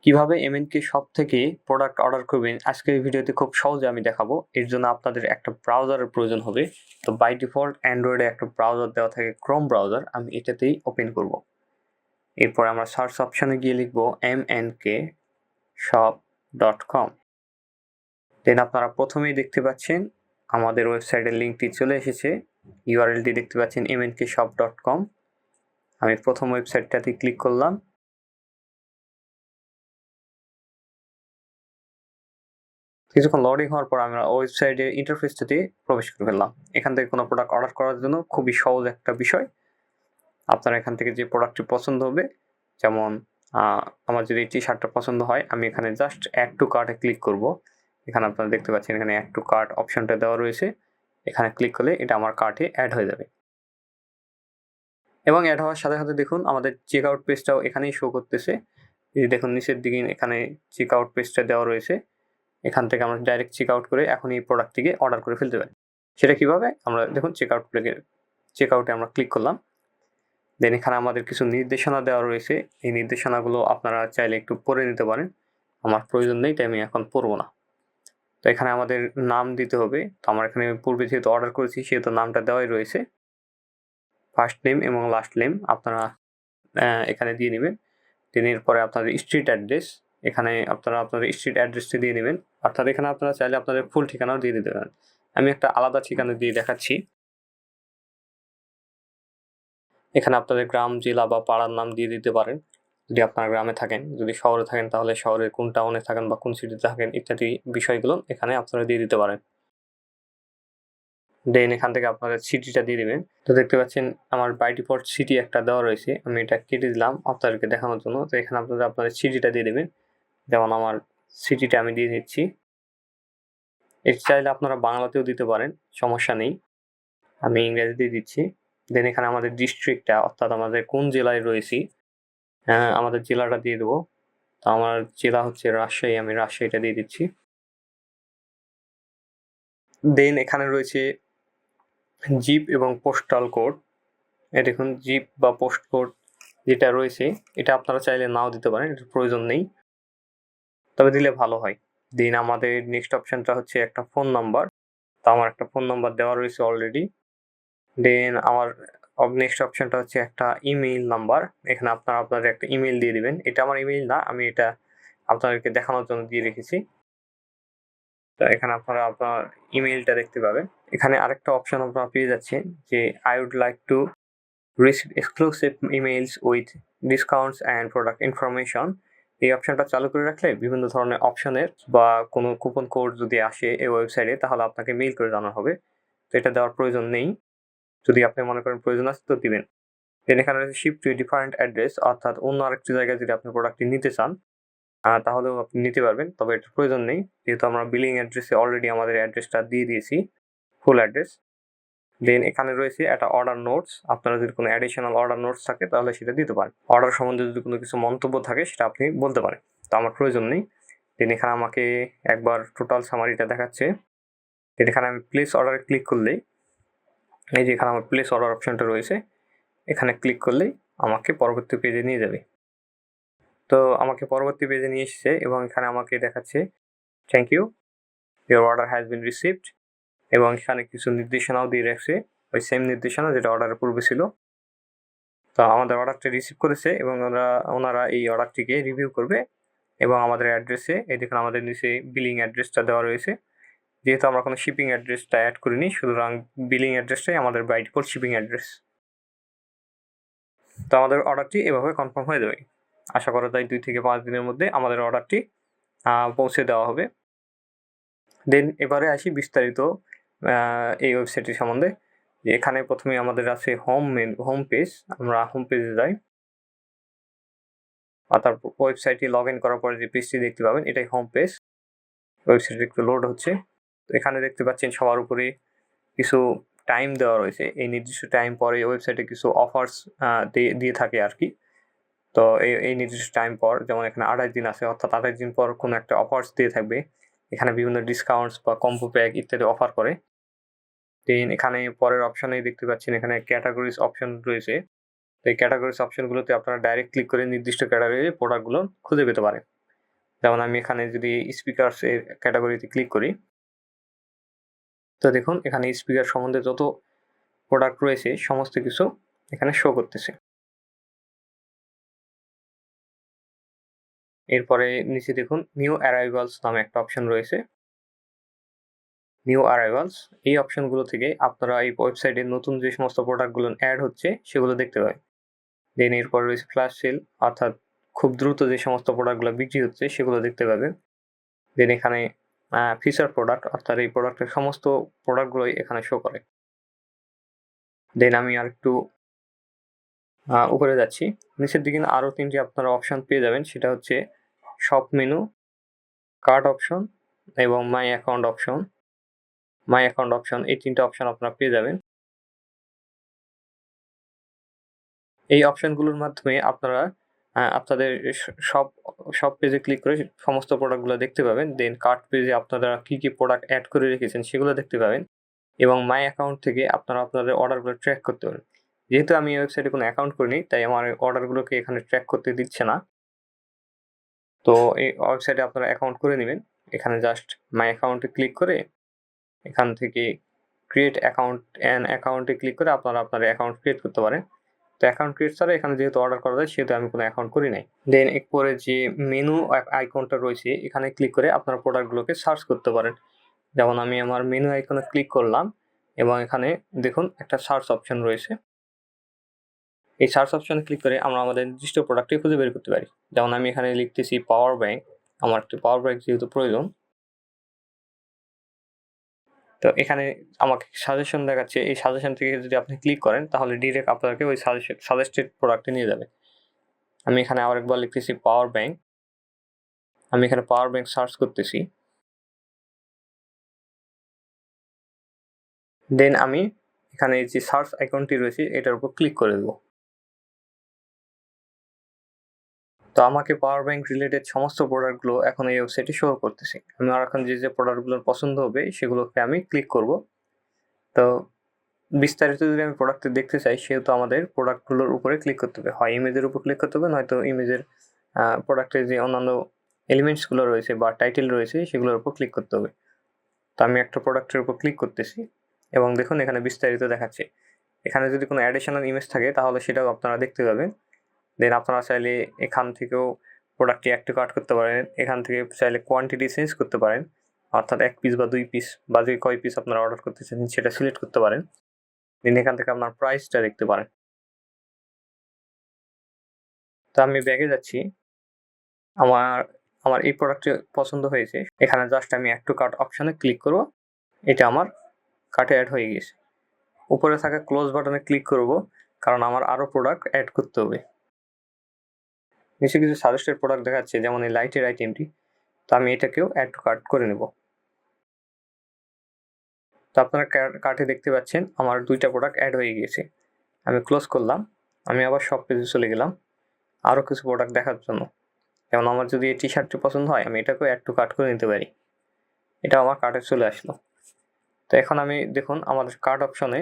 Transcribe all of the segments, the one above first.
কিভাবে MNK shop থেকে product order করবেন আজকের এই ভিডিওতে খুব সহজে আমি দেখাবো। এর জন্য আপনাদের একটা ব্রাউজারের প্রয়োজন হবে। তো বাই ডিফল্ট অ্যান্ড্রয়েডে একটা ব্রাউজার দেওয়া থাকে ক্রোম ব্রাউজার, আমি এটাতেই ওপেন করব। এরপর আমরা সার্চ অপশনে গিয়ে লিখব mnkshop.com। দেন আপনারা প্রথমেই দেখতে পাচ্ছেন আমাদের ওয়েবসাইটের লিঙ্কটি চলে এসেছে। ইউআরএলটি দেখতে পাচ্ছেন mnkshop.com। আমি প্রথম ওয়েবসাইটটাতে ক্লিক করলাম। কিছুক্ষণ লোডিং হওয়ার পর আমরা ওয়েবসাইটের ইন্টারফেসটাতে প্রবেশ করে ফেললাম। এখান থেকে কোনো প্রোডাক্ট অর্ডার করার জন্য খুবই সহজ একটা বিষয়। আপনার এখান থেকে যে প্রোডাক্টটি পছন্দ হবে, যেমন আমার যদি টি শার্টটা পছন্দ হয়, আমি এখানে জাস্ট অ্যাড টু কার্টে ক্লিক করব। এখানে আপনারা দেখতে পাচ্ছেন এখানে অ্যাড টু কার্ট অপশনটা দেওয়া রয়েছে। এখানে ক্লিক করলে এটা আমার কার্টে অ্যাড হয়ে যাবে এবং অ্যাড হওয়ার সাথে সাথে দেখুন আমাদের চেক আউট পেজটাও এখানেই শো করতেছে। এই দেখুন নিচের দিকে এখানে চেক আউট পেজটা দেওয়া রয়েছে। এখান থেকে আমরা ডাইরেক্ট চেক আউট করে এখন এই প্রোডাক্টটিকে অর্ডার করে ফেলতে পারি। সেটা কিভাবে? আমরা দেখুন চেক আউটে আমরা ক্লিক করলাম। দেন এখানে আমাদের কিছু নির্দেশনা দেওয়া রয়েছে। এই নির্দেশনাগুলো আপনারা চাইলে একটু পড়ে নিতে পারেন। আমার প্রয়োজন নেই, তাই আমি এখন পড়বো না। তো এখানে আমাদের নাম দিতে হবে। তো আমার এখানে পূর্বে যেহেতু অর্ডার করেছি সেহেতু নামটা দেওয়াই রয়েছে। ফার্স্ট নেম এবং লাস্ট নেম আপনারা এখানে দিয়ে নেবেন। দেন এরপরে আপনাদের স্ট্রিট অ্যাড্রেস, এখানে আপনারা আপনাদের স্ট্রিট অ্যাড্রেসটি দিয়ে নেবেন। অর্থাৎ এখানে আপনারা চাইলে আপনাদের ফুল ঠিকানাও দিয়ে দিতে পারেন। আমি একটা আলাদা ঠিকানা দিয়ে দেখাচ্ছি। এখানে আপনাদের গ্রাম, জেলা বা পাড়ার নাম দিয়ে দিতে পারেন যদি আপনারা গ্রামে থাকেন। যদি শহরে থাকেন তাহলে শহরের কোন টাউনে থাকেন বা কোন সিটিতে থাকেন ইত্যাদি বিষয়গুলো এখানে আপনারা দিয়ে দিতে পারেন। দেন এখান থেকে আপনাদের সিটিটা দিয়ে দিবেন। তো দেখতে পাচ্ছেন আমার বাই ডিফল্ট সিটি একটা দেওয়া রয়েছে, আমি এটা কেটে দিলাম আপনাদেরকে দেখানোর জন্য। তো এখানে আপনারা আপনাদের সিটিটা দিয়ে দেবেন। যেমন আমার সিটিটা আমি দিয়ে দিচ্ছি। এর চাইলে আপনারা বাংলাতেও দিতে পারেন, সমস্যা নেই। আমি ইংরেজিতে দিচ্ছি। দেন এখানে আমাদের ডিস্ট্রিক্টটা, অর্থাৎ আমাদের কোন জেলায় রয়েছি আমাদের জেলাটা দিয়ে দেবো। তো আমার জেলা হচ্ছে রাজশাহী, আমি রাজশাহীটা দিয়ে দিচ্ছি। দেন এখানে রয়েছে জিপ এবং পোস্টাল কোড। এই দেখুন জিপ বা পোস্ট কোড যেটা রয়েছে এটা আপনারা চাইলে নাও দিতে পারেন, এটার প্রয়োজন নেই, তবে দিলে ভালো হয়। দেন আমাদের নেক্সট অপশনটা হচ্ছে একটা ফোন নাম্বার। তো আমার একটা ফোন নাম্বার দেওয়া রয়েছে অলরেডি। দেন আমার নেক্সট অপশনটা হচ্ছে একটা ইমেইল নাম্বার। এখানে আপনারা আপনাদের একটা ইমেইল দিয়ে দিবেন। এটা আমার ইমেইল না, আমি এটা আপনাদেরকে দেখানোর জন্য দিয়ে রেখেছি। তো এখানে আপনারা আপনার ইমেইলটা দেখতে পাবেন। এখানে আরেকটা অপশন আপনারা পেয়ে যাচ্ছেন যে I would like to receive exclusive emails with discounts and product information. এই অপশনটা চালু করে রাখলে বিভিন্ন ধরনের অপশনের বা কোনো কুপন কোড যদি আসে এই ওয়েবসাইটে তাহলে আপনাকে মেইল করে জানানো হবে। তো এটা দেওয়ার প্রয়োজন নেই, যদি আপনি মনে করেন প্রয়োজন আছে তো দিবেন। দেন এখানে রয়েছে শিপ টু ডিফারেন্ট অ্যাড্রেস, অর্থাৎ অন্য আরেকটি জায়গায় যদি আপনি প্রোডাক্টটি নিতে চান তাহলেও আপনি নিতে পারবেন, তবে এটার প্রয়োজন নেই যেহেতু আমরা বিলিং অ্যাড্রেসে অলরেডি আমাদের অ্যাড্রেসটা দিয়ে দিয়েছি, ফুল অ্যাড্রেস। দেন এখানে রয়েছে একটা অর্ডার নোটস, আপনারা যদি কোনো অ্যাডিশনাল অর্ডার নোটস থাকে তাহলে সেটা দিতে পারেন। অর্ডার সম্বন্ধে যদি কোনো কিছু মন্তব্য থাকে সেটা আপনি বলতে পারেন, তো আমার প্রয়োজন নেই। দেন এখানে আমাকে একবার টোটাল সামারিটা দেখাচ্ছে। দেন এখানে আমি প্লেস অর্ডারে ক্লিক করলেই এই যে এখানে আমার প্লেস অর্ডার অপশনটা রয়েছে, এখানে ক্লিক করলেই আমাকে পরবর্তী পেজে নিয়ে যাবে। তো আমাকে পরবর্তী পেজে নিয়ে এসেছে এবং এখানে আমাকে দেখাচ্ছে thank you, your order has been received, এবং এখানে কিছু নির্দেশনাও দিয়ে রাখছে, ওই সেম নির্দেশনা যেটা অর্ডারের পূর্বে ছিল। তো আমাদের অর্ডারটা রিসিভ করেছে এবং ওনারা এই অর্ডারটিকে রিভিউ করবে এবং আমাদের অ্যাড্রেসে এই দেখুন আমাদের নিচে বিলিং অ্যাড্রেসটা দেওয়া রয়েছে। যেহেতু আমরা কোনো শিপিং অ্যাড্রেসটা অ্যাড করিনি, সুতরাং বিলিং অ্যাড্রেসটাই আমাদের বাই ডিফল্ট শিপিং অ্যাড্রেস। তো আমাদের অর্ডারটি এভাবে কনফার্ম হয়ে যাবে। আশা করা যায় 2 থেকে 5 দিনের মধ্যে আমাদের অর্ডারটি পৌঁছে দেওয়া হবে। দেন এবারে আসি বিস্তারিত এই ওয়েবসাইটটি সম্বন্ধে। এখানে প্রথমে আমাদের আছে হোম পেজ, আমরা হোম পেজে যাই। তারপর ওয়েবসাইটটি লগ ইন করার পরে যে পেজটি দেখতে পাবেন এটাই হোম পেজ। ওয়েবসাইটটি একটু লোড হচ্ছে। তো এখানে দেখতে পাচ্ছেন সবার উপরে কিছু টাইম দেওয়া রয়েছে, এই নির্দিষ্ট টাইম পরে ওয়েবসাইটে কিছু অফার্স দিয়ে থাকে আর কি। তো এই নির্দিষ্ট টাইম পর, যেমন এখানে 28 দিন আছে, অর্থাৎ 28 দিন পর কোনো একটা অফার্স দিয়ে থাকবে। এখানে বিভিন্ন ডিসকাউন্টস বা কম্বো প্যাক ইত্যাদি অফার করে। দেন এখানে পরের অপশনেই দেখতে পাচ্ছেন এখানে ক্যাটাগরিজ অপশন রয়েছে। তো এই ক্যাটাগরিজ অপশনগুলোতে আপনারা ডাইরেক্ট ক্লিক করে নির্দিষ্ট ক্যাটাগরির প্রোডাক্টগুলো খুঁজে পেতে পারেন। যেমন আমি এখানে যদি স্পিকারস এর ক্যাটাগরিতে ক্লিক করি, তো দেখুন এখানে স্পিকার সম্বন্ধে যত প্রোডাক্ট রয়েছে সমস্ত কিছু এখানে শো করতেছে। এরপরে নিচে দেখুন নিউ অ্যারাইভালস নামে একটা অপশন রয়েছে। নিউ অ্যারাইভালস এই অপশনগুলো থেকে আপনারা এই ওয়েবসাইটে নতুন যে সমস্ত প্রোডাক্টগুলো অ্যাড হচ্ছে সেগুলো দেখতে পাবেন। দেন এরপর রয়েছে ফ্ল্যাশ সেল, অর্থাৎ খুব দ্রুত যে সমস্ত প্রোডাক্টগুলো বিক্রি হচ্ছে সেগুলো দেখতে পাবেন। দেন এখানে ফিচার প্রোডাক্ট, অর্থাৎ এই প্রোডাক্টের সমস্ত প্রোডাক্টগুলোই এখানে শো করে। দেন আমি আরেকটু উপরে যাচ্ছি, নিচের দিকে আরও 3টি আপনারা অপশন পেয়ে যাবেন। সেটা হচ্ছে শপ মেনু, কার্ট অপশন এবং my account option. My account option এই 3টে অপশন আপনারা পেয়ে যাবেন। এই অপশনগুলোর মাধ্যমে আপনারা আপনাদের সব পেজে ক্লিক করে সমস্ত প্রোডাক্টগুলো দেখতে পাবেন। দেন কার্ট পেজে আপনারা কী কী প্রোডাক্ট অ্যাড করে রেখেছেন সেগুলো দেখতে পাবেন এবং মাই অ্যাকাউন্ট থেকে আপনারা আপনাদের অর্ডারগুলো ট্র্যাক করতে পারেন। যেহেতু আমি এই ওয়েবসাইটে কোনো অ্যাকাউন্ট করিনি, তাই আমার অর্ডারগুলোকে এখানে ট্র্যাক করতে দিচ্ছে না। তো এই ওয়েবসাইটে আপনারা অ্যাকাউন্ট করে নেবেন। এখানে জাস্ট মাই অ্যাকাউন্টে ক্লিক করে এখান থেকে ক্রিয়েট অ্যাকাউন্টে ক্লিক করে আপনারা আপনার অ্যাকাউন্ট ক্রিয়েট করতে পারেন। তো অ্যাকাউন্ট ক্রিয়েট ছাড়া এখানে যেহেতু অর্ডার করা যায় সেহেতু আমি কোনো অ্যাকাউন্ট করি নাই। দেন এরপরে যে মেনু আইকনটা রয়েছে এখানে ক্লিক করে আপনারা প্রোডাক্টগুলোকে সার্চ করতে পারেন। যেমন আমি আমার মেনু আইকনে ক্লিক করলাম এবং এখানে দেখুন একটা সার্চ অপশন রয়েছে। এই সার্চ অপশনে ক্লিক করে আমরা আমাদের নির্দিষ্ট প্রোডাক্টটি খুঁজে বের করতে পারি। যেমন আমি এখানে লিখতেছি পাওয়ার ব্যাংক, আমার একটি পাওয়ার ব্যাংক যেহেতু প্রয়োজন। তো এখানে আমাকে সাজেশন দেখাচ্ছে, এই সাজেশন থেকে যদি আপনি ক্লিক করেন তাহলে ডিরেক্ট আপনাকে ওই সাজেস্টেড প্রোডাক্টে নিয়ে যাবে। আমি এখানে আরেকবার লিখতেছি পাওয়ার ব্যাংক, আমি এখানে পাওয়ার ব্যাংক সার্চ করতেছি। দেন আমি এখানে যে সার্চ আইকনটি রয়েছে এটার উপর ক্লিক করে দেবো। তো আমাকে পাওয়ার ব্যাংক রিলেটেড সমস্ত প্রোডাক্টগুলো এখন এই ওয়েবসাইটে শো করতেছে। আমি আর এখন যে প্রোডাক্টগুলোর পছন্দ হবে সেগুলোকে আমি ক্লিক করব। তো বিস্তারিত যদি আমি প্রোডাক্টে দেখতে চাই সেহেতু আমাদের প্রোডাক্টগুলোর উপরে ক্লিক করতে হবে, হয় ইমেজের উপর ক্লিক করতে হবে, নয়তো ইমেজের প্রোডাক্টের যে অন্যান্য এলিমেন্টসগুলো রয়েছে বা টাইটেল রয়েছে সেগুলোর উপর ক্লিক করতে হবে। তো আমি একটা প্রোডাক্টের উপর ক্লিক করতেছি এবং দেখুন এখানে বিস্তারিত দেখাচ্ছে। এখানে যদি কোনো অ্যাডিশনাল ইমেজ থাকে তাহলে সেটাও আপনারা দেখতে পাবেন। দেন আপনারা চাইলে এখান থেকেও প্রোডাক্টটি অ্যাড টু কার্ট করতে পারেন। এখান থেকে চাইলে কোয়ান্টিটি চেঞ্জ করতে পারেন, অর্থাৎ 1 পিস বা 2 পিস বা যে কয় পিস আপনারা অর্ডার করতে চান সেটা সিলেক্ট করতে পারেন। দেন এখান থেকে আপনার প্রাইসটা দেখতে পারেন। তো আমি ব্যাগে যাচ্ছি, আমার এই প্রোডাক্টটি পছন্দ হয়েছে। এখানে জাস্ট আমি অ্যাড টু কার্ট অপশনে ক্লিক করব, এটা আমার কার্টে অ্যাড হয়ে গেছে। উপরে থাকা ক্লোজ বাটনে ক্লিক করব কারণ আমার আরও প্রোডাক্ট অ্যাড করতে হবে। নিচে কিছু সাজেস্টেড প্রোডাক্ট দেখাচ্ছে, যেমন এই লাইটের আইটেমটি। তো আমি এটাকেও অ্যাড টু কার্ট করে নেব। তো আপনারা কার্টে দেখতে পাচ্ছেন আমার 2টা প্রোডাক্ট অ্যাড হয়ে গিয়েছে। আমি ক্লোজ করলাম, আমি আবার সব পেজে চলে গেলাম আরও কিছু প্রোডাক্ট দেখার জন্য। যেমন আমার যদি এই টি শার্টটি পছন্দ হয় আমি এটাকেও অ্যাড টু কার্ট করে নিতে পারি। এটা আমার কার্টে চলে আসলো। তো এখন আমি দেখুন আমাদের কার্ট অপশনে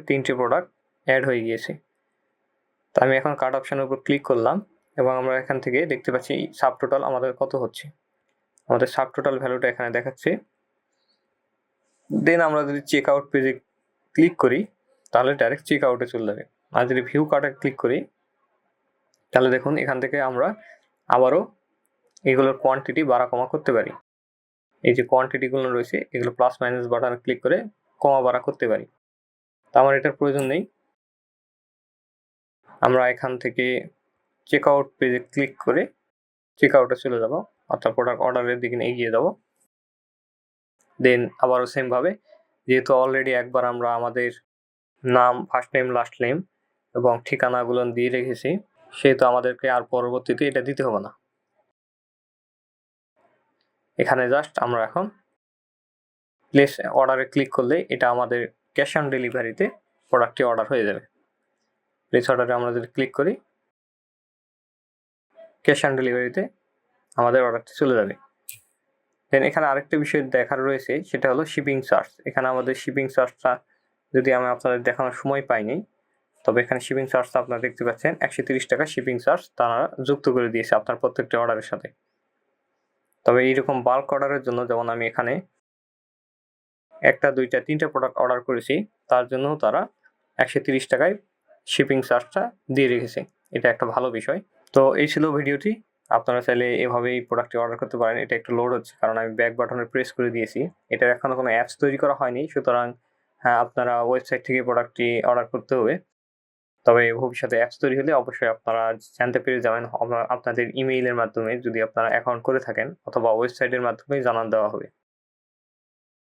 3টি প্রোডাক্ট অ্যাড হয়ে গিয়েছে। তো আমি এখন কার্ট অপশনের উপর ক্লিক করলাম এবং আমরা এখান থেকে দেখতে পাচ্ছি সাব টোটাল আমাদের কত হচ্ছে। আমাদের সাব টোটাল ভ্যালুটা এখানে দেখাচ্ছে। দেন আমরা যদি চেক আউট পেজে ক্লিক করি তাহলে ডাইরেক্ট চেক আউটে চলে যাবে। আর যদি ভিউ কার্টে ক্লিক করি তাহলে দেখুন এখান থেকে আমরা আবারও এগুলোর কোয়ান্টিটি বাড়া কমা করতে পারি। এই যে কোয়ান্টিটিগুলো রয়েছে এগুলো প্লাস মাইনাস বাটনে ক্লিক করে কমা বাড়া করতে পারি। তো আমার এটার প্রয়োজন নেই। আমরা এখান থেকে চেক আউট পেজে ক্লিক করে চেক আউটে চলে যাব, অর্থাৎ প্রোডাক্ট অর্ডারের দিকে এগিয়ে যাব। দেন আবারও সেমভাবে, যেহেতু অলরেডি একবার আমরা আমাদের নাম, ফার্স্ট নেম, লাস্ট নেম এবং ঠিকানাগুলো দিয়ে রেখেছি, সেহেতু আমাদেরকে আর পরবর্তীতে এটা দিতে হবে না। এখানে জাস্ট আমরা এখন প্লেস অর্ডারে ক্লিক করলে এটা আমাদের ক্যাশ অন ডেলিভারিতে প্রোডাক্টটি অর্ডার হয়ে যাবে। প্লেস অর্ডারে আমরা যদি ক্লিক করি ক্যাশ অন ডেলিভারিতে আমাদের অর্ডারটি চলে যাবে। দেন এখানে আরেকটা বিষয় দেখার রয়েছে, সেটা হলো শিপিং চার্জ। এখানে আমাদের শিপিং চার্জটা যদি আমি আপনাদের দেখানোর সময় পাইনি তবে এখানে শিপিং চার্জটা আপনারা দেখতে পাচ্ছেন 130 টাকা শিপিং চার্জ তারা যুক্ত করে দিয়েছে আপনার প্রত্যেকটি অর্ডারের সাথে। তবে এইরকম বাল্ক অর্ডারের জন্য যেমন আমি এখানে 1 টা 2 টা 3 টা প্রোডাক্ট অর্ডার করেছি, তার জন্যও তারা 130 টাকায় শিপিং চার্জটা দিয়ে রেখেছে। এটা একটা ভালো বিষয়। তো এই ছিল ভিডিওটি। আপনারা চাইলে এভাবেই প্রোডাক্টটি অর্ডার করতে পারেন। এটা একটু লোড হচ্ছে কারণ আমি ব্যাক বাটনে প্রেস করে দিয়েছি। এটার এখনো কোনো অ্যাপস তৈরি করা হয়নি। সুতরাং আপনারা ওয়েবসাইট থেকে প্রোডাক্টটি অর্ডার করতে হবে। তবে ভবিষ্যতে অ্যাপস তৈরি হলে অবশ্যই আপনারা জানতে পেরে যাবেন আপনাদের ইমেইলের মাধ্যমে যদি আপনারা অ্যাকাউন্ট করে থাকেন অথবা ওয়েবসাইটের মাধ্যমে জানান দেওয়া হবে।